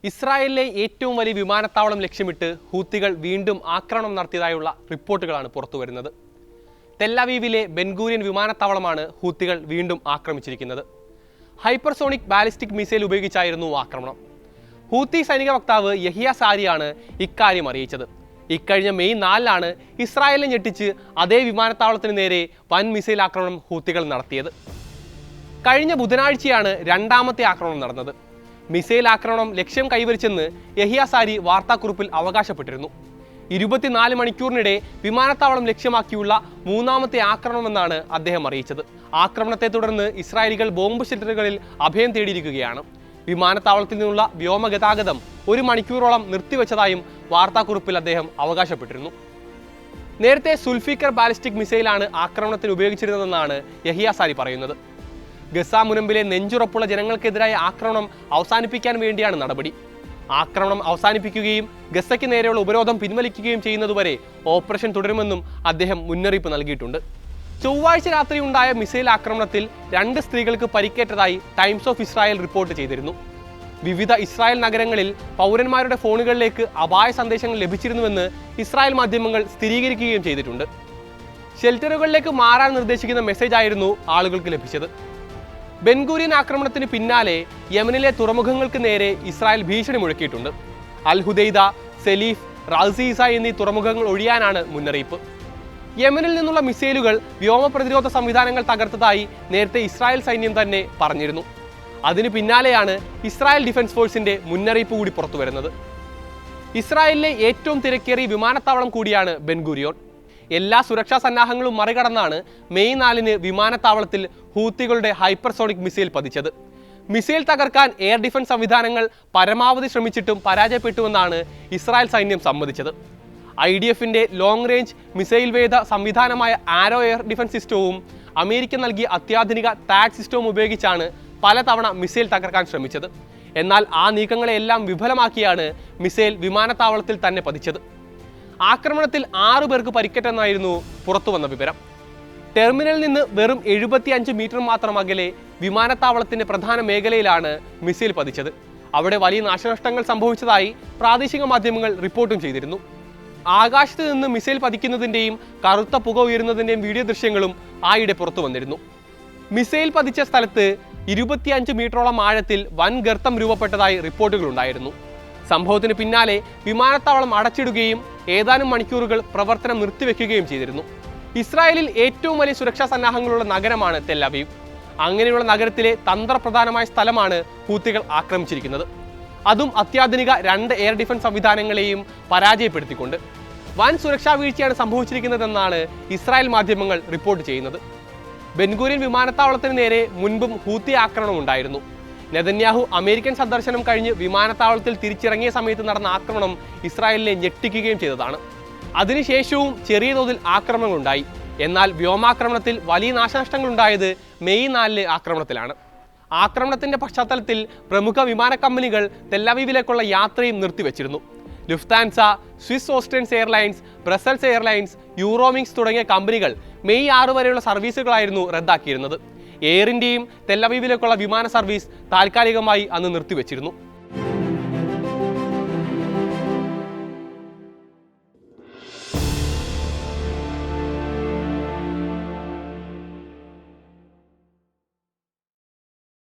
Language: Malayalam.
ഇസ്രായേലിലെ ഏറ്റവും വലിയ വിമാനത്താവളം ലക്ഷ്യമിട്ട് ഹൂത്തികൾ വീണ്ടും ആക്രമണം നടത്തിയതായുള്ള റിപ്പോർട്ടുകളാണ് പുറത്തുവരുന്നത്. തെല്ലവീവിലെ ബെൻഗൂരിയൻ വിമാനത്താവളമാണ് ഹൂത്തികൾ വീണ്ടും ആക്രമിച്ചിരിക്കുന്നത്. ഹൈപ്പർസോണിക് ബാലിസ്റ്റിക് മിസൈൽ ഉപയോഗിച്ചായിരുന്നു ആക്രമണം. ഹൂത്തി സൈനിക വക്താവ് യഹിയ സാരിയാണ് ഇക്കാര്യം അറിയിച്ചത്. ഇക്കഴിഞ്ഞ മെയ് 4-ലാണ് ഇസ്രായേലിനെ ഞെട്ടിച്ച് അതേ വിമാനത്താവളത്തിന് നേരെ വൻ മിസൈൽ ആക്രമണം ഹൂത്തികൾ നടത്തിയത്. കഴിഞ്ഞ ബുധനാഴ്ചയാണ് രണ്ടാമത്തെ ആക്രമണം നടന്നത്. മിസൈൽ ആക്രമണം ലക്ഷ്യം കൈവരിച്ചെന്ന് യഹിയ സാരി വാർത്താക്കുറിപ്പിൽ അവകാശപ്പെട്ടിരുന്നു. 24 മണിക്കൂറിനിടെ വിമാനത്താവളം ലക്ഷ്യമാക്കിയുള്ള മൂന്നാമത്തെ ആക്രമണമെന്നാണ് അദ്ദേഹം അറിയിച്ചത്. ആക്രമണത്തെ തുടർന്ന് ഇസ്രായേലികൾ ബോംബ് ഷെൽട്ടറുകളിൽ അഭയം തേടിയിരിക്കുകയാണ്. വിമാനത്താവളത്തിൽ നിന്നുള്ള വ്യോമഗതാഗതം 1 മണിക്കൂറോളം നിർത്തിവെച്ചതായും വാർത്താക്കുറിപ്പിൽ അദ്ദേഹം അവകാശപ്പെട്ടിരുന്നു. നേരത്തെ സുൽഫിക്കർ ബാലിസ്റ്റിക് മിസൈലാണ് ആക്രമണത്തിന് ഉപയോഗിച്ചിരുന്നതെന്നാണ് യഹിയ സാരി പറയുന്നത്. ഗസ മുനമ്പിലെ നെഞ്ചുറപ്പുള്ള ജനങ്ങൾക്കെതിരായ ആക്രമണം അവസാനിപ്പിക്കാൻ വേണ്ടിയാണ് നടപടി. ആക്രമണം അവസാനിപ്പിക്കുകയും ഗസയ്ക്ക് നേരെയുള്ള ഉപരോധം പിൻവലിക്കുകയും ചെയ്യുന്നതുവരെ ഓപ്പറേഷൻ തുടരുമെന്നും അദ്ദേഹം മുന്നറിയിപ്പ് നൽകിയിട്ടുണ്ട്. ചൊവ്വാഴ്ച രാത്രി ഉണ്ടായ മിസൈൽ ആക്രമണത്തിൽ 2 സ്ത്രീകൾക്ക് പരിക്കേറ്റതായി ടൈംസ് ഓഫ് ഇസ്രായേൽ റിപ്പോർട്ട് ചെയ്തിരുന്നു. വിവിധ ഇസ്രായേൽ നഗരങ്ങളിൽ പൗരന്മാരുടെ ഫോണുകളിലേക്ക് അപായ സന്ദേശങ്ങൾ ലഭിച്ചിരുന്നുവെന്ന് ഇസ്രായേൽ മാധ്യമങ്ങൾ സ്ഥിരീകരിക്കുകയും ചെയ്തിട്ടുണ്ട്. ഷെൽട്ടറുകളിലേക്ക് മാറാൻ നിർദ്ദേശിക്കുന്ന മെസ്സേജ് ആയിരുന്നു ആളുകൾക്ക് ലഭിച്ചത്. ബെൻഗൂരിയൻ ആക്രമണത്തിന് പിന്നാലെ യമനിലെ തുറമുഖങ്ങൾക്ക് നേരെ ഇസ്രായേൽ ഭീഷണി മുഴക്കിയിട്ടുണ്ട്. അൽ ഹുദൈദ, സെലീഫ്, റാസീസ എന്നീ തുറമുഖങ്ങൾ ഒഴിയാനാണ് മുന്നറിയിപ്പ്. യമനിൽ നിന്നുള്ള മിസൈലുകൾ വ്യോമ പ്രതിരോധ സംവിധാനങ്ങൾ തകർത്തതായി നേരത്തെ ഇസ്രായേൽ സൈന്യം തന്നെ പറഞ്ഞിരുന്നു. അതിനു പിന്നാലെയാണ് ഇസ്രായേൽ ഡിഫൻസ് ഫോഴ്സിന്റെ മുന്നറിയിപ്പ് കൂടി പുറത്തുവരുന്നത്. ഇസ്രായേലിലെ ഏറ്റവും തിരക്കേറിയ വിമാനത്താവളം കൂടിയാണ് ബെൻഗൂരിയോൺ. എല്ലാ സുരക്ഷാ സന്നാഹങ്ങളും മറികടന്നാണ് മെയ് 4-ന് വിമാനത്താവളത്തിൽ ഹൂത്തികളുടെ ഹൈപ്പർസോണിക് മിസൈൽ പതിച്ചത്. മിസൈൽ തകർക്കാൻ എയർ ഡിഫൻസ് സംവിധാനങ്ങൾ പരമാവധി ശ്രമിച്ചിട്ടും പരാജയപ്പെട്ടുവെന്നാണ് ഇസ്രായേൽ സൈന്യം സമ്മതിച്ചത്. IDFന്റെ ലോങ് റേഞ്ച് മിസൈൽ വേദ സംവിധാനമായ ആരോ എയർ ഡിഫൻസ് സിസ്റ്റവും അമേരിക്ക നൽകിയ അത്യാധുനിക ടാഗ് സിസ്റ്റവും ഉപയോഗിച്ചാണ് പലതവണ മിസൈൽ തകർക്കാൻ ശ്രമിച്ചത്. എന്നാൽ ആ നീക്കങ്ങളെല്ലാം വിഫലമാക്കിയാണ് മിസൈൽ വിമാനത്താവളത്തിൽ തന്നെ പതിച്ചത്. ആക്രമണത്തിൽ 6 പേർക്ക് പരിക്കേറ്റെന്നായിരുന്നു പുറത്തുവന്ന വിവരം. ടെർമിനലിൽ നിന്ന് വെറും 75 മീറ്റർ മാത്രം അകലെ വിമാനത്താവളത്തിന്റെ പ്രധാന മേഖലയിലാണ് മിസൈൽ പതിച്ചത്. അവിടെ വലിയ നാശനഷ്ടങ്ങൾ സംഭവിച്ചതായി പ്രാദേശിക മാധ്യമങ്ങൾ റിപ്പോർട്ടും ചെയ്തിരുന്നു. ആകാശത്ത് നിന്ന് മിസൈൽ പതിക്കുന്നതിന്റെയും കറുത്ത പുക ഉയരുന്നതിന്റെയും വീഡിയോ ദൃശ്യങ്ങളും ആയിടെ പുറത്തു വന്നിരുന്നു. മിസൈൽ പതിച്ച സ്ഥലത്ത് 25 മീറ്ററോളം ആഴത്തിൽ വൻ ഗർത്തം രൂപപ്പെട്ടതായി റിപ്പോർട്ടുകൾ ഉണ്ടായിരുന്നു. സംഭവത്തിന് പിന്നാലെ വിമാനത്താവളം അടച്ചിടുകയും ഏതാനും മണിക്കൂറുകൾ പ്രവർത്തനം നിർത്തിവെക്കുകയും ചെയ്തിരുന്നു. ഇസ്രായേലിൽ ഏറ്റവും വലിയ സുരക്ഷാ സന്നാഹങ്ങളുള്ള നഗരമാണ് തെല്ലവീവ്. അങ്ങനെയുള്ള നഗരത്തിലെ തന്ത്രപ്രധാനമായ സ്ഥലമാണ് ഹൂത്തികൾ ആക്രമിച്ചിരിക്കുന്നത്. അതും അത്യാധുനിക 2 എയർ ഡിഫൻസ് സംവിധാനങ്ങളെയും പരാജയപ്പെടുത്തിക്കൊണ്ട്. വൻ സുരക്ഷാ വീഴ്ചയാണ് സംഭവിച്ചിരിക്കുന്നതെന്നാണ് ഇസ്രായേൽ മാധ്യമങ്ങൾ റിപ്പോർട്ട് ചെയ്യുന്നത്. ബെൻഗൂരിയൻ വിമാനത്താവളത്തിന് നേരെ മുൻപും ഹൂത്തി ആക്രമണം ഉണ്ടായിരുന്നു. നെതന്യാഹു അമേരിക്കൻ സന്ദർശനം കഴിഞ്ഞ് വിമാനത്താവളത്തിൽ തിരിച്ചിറങ്ങിയ സമയത്ത് നടന്ന ആക്രമണം ഇസ്രായേലിനെ ഞെട്ടിക്കുകയും ചെയ്തതാണ്. അതിനുശേഷവും ചെറിയ തോതിൽ ആക്രമണങ്ങൾ ഉണ്ടായി. എന്നാൽ വ്യോമാക്രമണത്തിൽ വലിയ നാശനഷ്ടങ്ങൾ ഉണ്ടായത് മെയ് 4 ആക്രമണത്തിലാണ്. ആക്രമണത്തിന്റെ പശ്ചാത്തലത്തിൽ പ്രമുഖ വിമാന കമ്പനികൾ തെല്ലവീവിലേക്കുള്ള യാത്രയും നിർത്തിവെച്ചിരുന്നു. Lufthansa, Swiss Austrians airlines, Brussels airlines, Eurowings തുടങ്ങിയ കമ്പനികൾ മെയ് 6 വരെയുള്ള സർവീസുകളായിരുന്നു റദ്ദാക്കിയിരുന്നത്. എയർ ഇന്ത്യയും തെല്ലവീവിലേക്കുള്ള വിമാന സർവീസ് താൽക്കാലികമായി അന്ന് നിർത്തിവെച്ചിരുന്നു.